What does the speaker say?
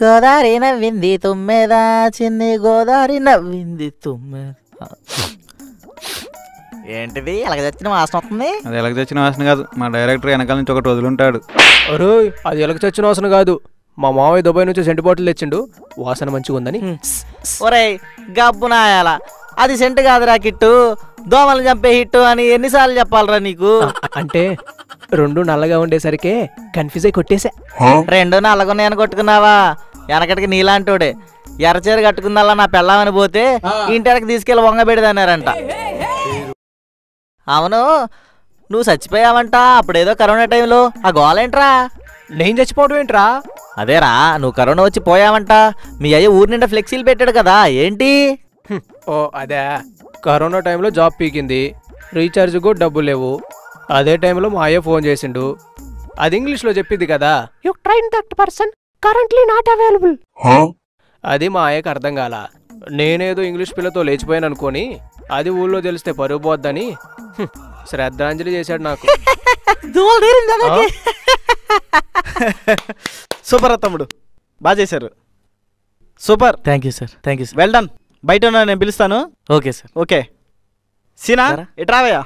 గోదారి నవ్వింది తుమ్మెద, చిన్ని గోదారి నవ్వింది తుమ్మెద. ఏంటిది ఎలాగ చచ్చిన వాసన వస్తుంది? అది ఎలాగ చచ్చిన వాసన కాదు, మా డైరెక్టర్ వెనకాల నుంచి ఒకటి వదులుంటాడు. అరే అది ఎలాగ చచ్చిన వాసన కాదు, మా మావయ్య దుబాయ్ నుంచి సెంటు బాటిల్ తెచ్చిండు, వాసన మంచిగా ఉందని. ఒరే గబ్బునాయాల, అది సెంటు కాదురా కిట్టు, దోమలు చంపే హిట్టు అని ఎన్నిసార్లు చెప్పాలరా నీకు? అంటే రెండు నల్లగా ఉండేసరికి కన్ఫ్యూజ్ అయి కొట్టేశా. రెండు నల్లగున్నాయని కొట్టుకున్నావా? వెనకటికి నీలాంటోడే ఎర్రచీర కట్టుకుందల్లా నా పెళ్ళామని పోతే ఇంటికి తీసుకెళ్ళి వంగబెడదన్నారంట. అవును, నువ్వు చచ్చిపోయావంట అప్పుడేదో కరోనా టైంలో. ఆ గోలేంట్రా? నేను చచ్చిపోవడం ఏంట్రా? అదేరా, నువ్వు కరోనా వచ్చి పోయావంట. మీ అయ్య ఊరి నిండా ఫ్లెక్సీలు పెట్టాడు కదా, ఏంటి? ఓ అదే, కరోనా టైంలో జాబ్ పీకింది, రీఛార్జ్ కూడా డబ్బులు లేవు. అదే టైంలో మా అయ్య ఫోన్ చేసిండు, అది ఇంగ్లీష్లో చెప్పింది కదా, you train that person currently not available. అది మా అయ్యకి అర్థం కాల. నేనేదో ఇంగ్లీష్ పిల్లతో లేచిపోయాను అనుకోని అది ఊళ్ళో తెలిస్తే పరుగు పోద్దని శ్రద్ధాంజలి చేశాడు నాకు. సూపర్ తమ్ముడు, బాగా చేశారు. Super. Thank you sir, thank you sir. Well done. బయట ఉన్నా, నేను పిలుస్తాను. Okay sir. ఓకే సీనా, ఇట్రావయ్యా.